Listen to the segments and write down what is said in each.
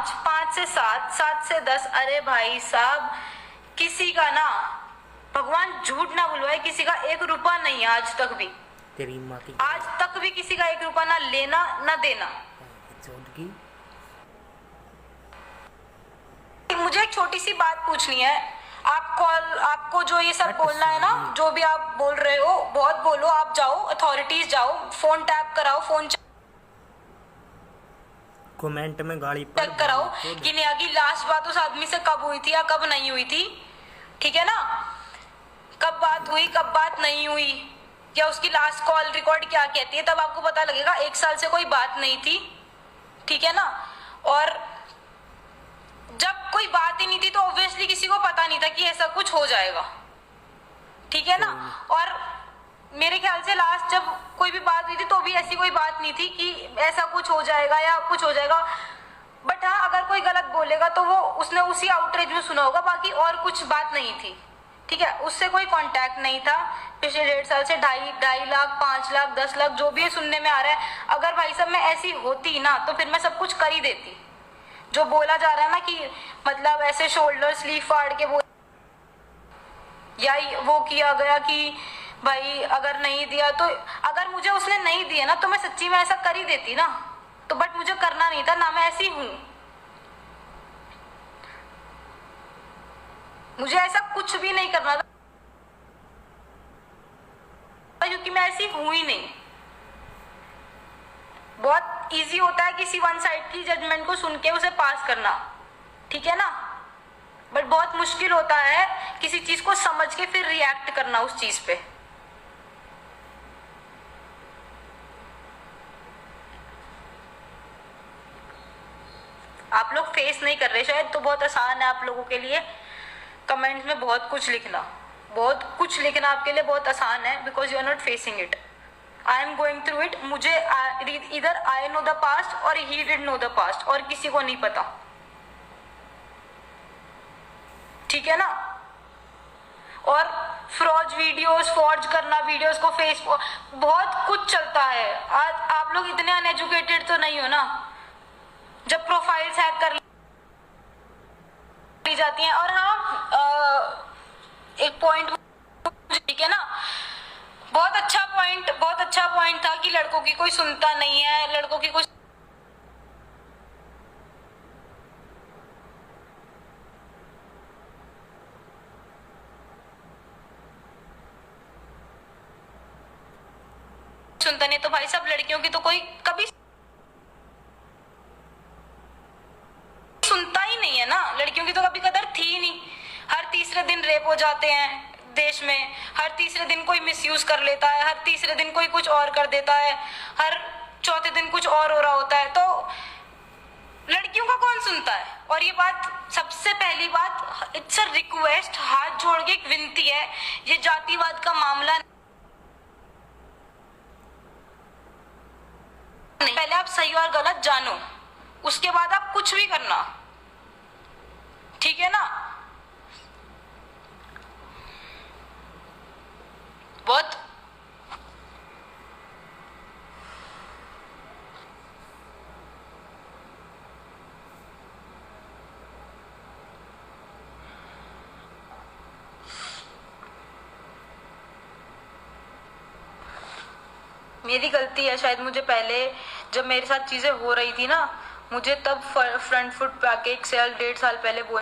5, 5 से 7, 7 से 10। अरे भाई साहब, किसी का ना, भगवान झूठ ना बुलवाए, किसी का 1 रुपया नहीं है आज तक भी। तेरी माँ की आज तक भी किसी का 1 रुपया ना लेना ना देना। मुझे एक छोटी सी बात पूछनी है। आपको जो ये सब बोलना है ना, जो भी आप बोल रहे हो बहुत बोलो, आप जाओ अथॉरिटीज, जाओ फोन टैप कराओ, फोन कमेंट में गाड़ी चेक कराओ कि नेहा की लास्ट बात उस आदमी से कब हुई थी या कब नहीं हुई थी। ठीक है ना, कब बात हुई कब बात नहीं हुई, या उसकी लास्ट कॉल रिकॉर्ड क्या कहती है, तब आपको पता लगेगा। 1 साल से कोई बात नहीं थी, ठीक है ना। और जब कोई बात ही नहीं थी तो ऑब्वियसली किसी को पता नहीं था कि ऐसा कुछ हो जाएगा, ठीक है ना। और मेरे ख्याल से लास्ट जब कोई भी बात हुई थी तो भी ऐसी कोई बात नहीं थी कि ऐसा कुछ हो जाएगा या कुछ हो जाएगा। बट हाँ, अगर कोई गलत बोलेगा तो वो उसने उसी आउटरीच में सुना होगा, बाकी और कुछ बात नहीं थी, ठीक है। उससे कोई कांटेक्ट नहीं था पिछले 1.5 साल से। 2.5 लाख 5 लाख 10 लाख जो भी है सुनने में आ रहा है। अगर भाई साहब मैं ऐसी होती ना तो फिर मैं सब कुछ कर ही देती। जो बोला जा रहा है ना कि मतलब ऐसे शोल्डर स्लीव फाड़ के वो या वो किया गया कि भाई अगर नहीं दिया तो, अगर मुझे उसने नहीं दिया ना तो मैं सच्ची में ऐसा कर ही देती ना। तो बट मुझे करना नहीं था ना, मैं ऐसी हूं। मुझे ऐसा कुछ भी नहीं करना था क्योंकि मैं ऐसी हूं ही नहीं। बहुत इजी होता है किसी वन साइड की जजमेंट को सुन के उसे पास करना, ठीक है ना। बट बहुत मुश्किल होता है किसी चीज को समझ के फिर रिएक्ट करना उस चीज पे। आप लोग फेस नहीं कर रहे शायद, तो बहुत आसान है आप लोगों के लिए कमेंट्स में बहुत कुछ लिखना आपके लिए बहुत आसान है, because you are not facing it. I am going through it. मुझे इधर आई नो द पास्ट और he did know the past, और किसी को नहीं पता, ठीक है ना। और फॉर्ज करना वीडियोस को फेसबुक, बहुत कुछ चलता है। आज आप लोग इतने अनएजुकेटेड तो नहीं हो ना, जब प्रोफाइल्स हैक कर ली जाती हैं। और हाँ, एक पॉइंट, ठीक है ना, बहुत अच्छा पॉइंट था कि लड़कों की कोई सुनता नहीं है, लड़कों की कोई सुनता नहीं। तो भाई साहब लड़कियों की तो कोई कभी सुनता ही नहीं है ना, लड़कियों की तो कभी कदर थी ही नहीं। हर तीसरे दिन रेप हो जाते हैं देश में, हर तीसरे दिन कोई मिसयूज कर लेता है, हर तीसरे दिन कोई कुछ और कर देता है, हर चौथे दिन कुछ और हो रहा होता है। तो लड़कियों का कौन सुनता है। और ये बात, सबसे पहली बात, इट्स अ रिक्वेस्ट, हाथ जोड़ के एक विनती है, ये जातिवाद का मामला नहीं। पहले आप सही और गलत जानो, उसके बाद आप कुछ भी करना, ठीक है ना। बहुत मेरी गलती है शायद। मुझे पहले जब मेरे साथ चीजें हो रही थी ना, मुझे तब फ्रंट फुट पे आके 1.5 साल पहले बोल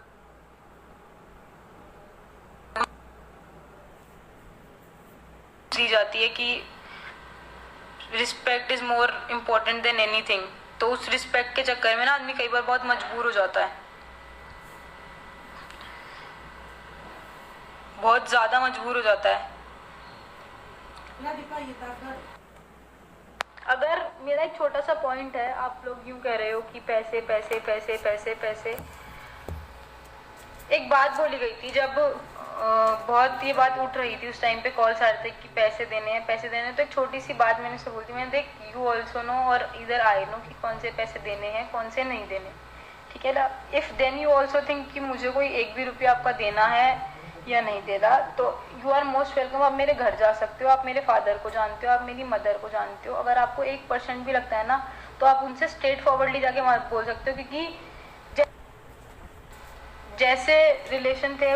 दी जाती है कि respect is more important than anything. तो उस रिस्पेक्ट के चक्कर में ना आदमी कई बार बहुत मजबूर हो जाता है, बहुत ज्यादा मजबूर हो जाता है। अगर मेरा एक छोटा सा पॉइंट है, आप लोग यूं कह रहे हो कि पैसे पैसे पैसे पैसे पैसे, एक बात बोली गई थी जब बहुत ये बात उठ रही थी, उस टाइम पे कॉल्स आ रहे थे कि पैसे देने हैं पैसे देने हैं। तो एक छोटी सी बात मैंने उससे बोलती, मैंने देख, यू ऑल्सो नो और इधर आई नो कि कौन से पैसे देने हैं कौन से नहीं देने, ठीक है ना। If then you also think कि मुझे कोई 1 भी रुपया आपका देना है या नहीं दे रहा, तो यू आर मोस्ट वेलकम। आप मेरे घर जा सकते हो, आप मेरे फादर को जानते हो, आप मेरी मदर को जानते हो। अगर आपको 1% भी लगता है ना, तो आप उनसे स्ट्रेट फॉरवर्डली जाके बोल सकते हो, क्योंकि जैसे रिलेशन थे,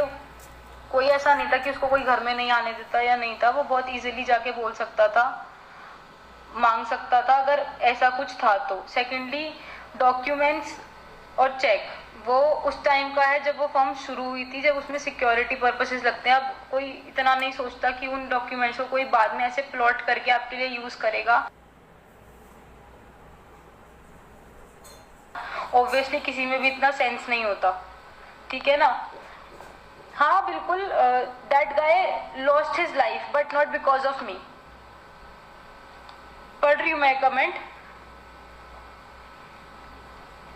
कोई ऐसा नहीं था कि उसको कोई घर में नहीं आने देता या नहीं था, वो बहुत इजीली जाके बोल सकता था, मांग सकता था अगर ऐसा कुछ था तो। सेकेंडली, डॉक्यूमेंट्स और चेक वो उस टाइम का है जब वो फॉर्म शुरू हुई थी, जब उसमें सिक्योरिटी पर्पसेस लगते हैं। अब कोई इतना नहीं सोचता कि उन डॉक्यूमेंट्स को कोई बाद में ऐसे प्लॉट करके आपके लिए यूज करेगा। ऑब्वियसली किसी में भी इतना सेंस नहीं होता, ठीक है ना। हाँ बिल्कुल, that guy lost his life but not because of me. पढ़ रही हूँ मैं कमेंट।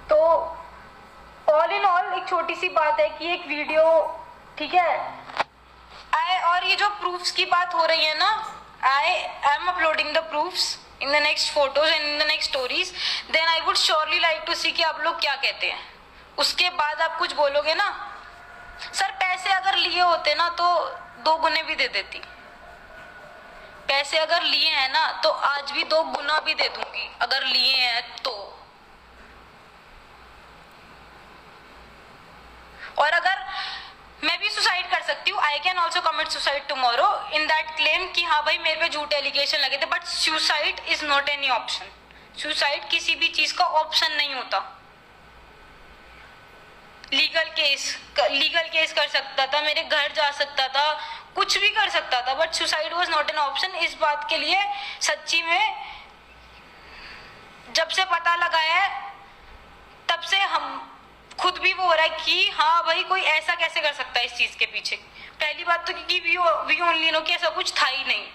तो ऑल इन ऑल एक छोटी सी बात है कि एक वीडियो, ठीक है, और ये जो प्रूफ्स की बात हो रही है ना, I am uploading the proofs in the next photos and in the next stories, then I would surely like to see कि आप लोग क्या कहते हैं। उसके बाद आप कुछ बोलोगे ना, सर पैसे अगर लिए होते ना तो 2 गुने भी दे देती। पैसे अगर लिए हैं ना तो आज भी 2 गुना भी दे दूंगी अगर लिए हैं तो। और अगर मैं भी सुसाइड कर सकती हूँ, I can also commit suicide tomorrow in that claim कि हाँ भाई मेरे पे झूठे एलिगेशन लगे थे, but suicide is not any option. Suicide किसी भी चीज का ऑप्शन नहीं होता। लीगल केस कर सकता था, मेरे घर जा सकता था, कुछ भी कर सकता था, but suicide was not an option. इस बात के लिए सच्ची में जब से पता लगा है तब से हम खुद भी वो हो रहा है कि हाँ भाई कोई ऐसा कैसे कर सकता है इस चीज के पीछे। पहली बात तो क्योंकि वी ओनली नो कि ऐसा कुछ था ही नहीं।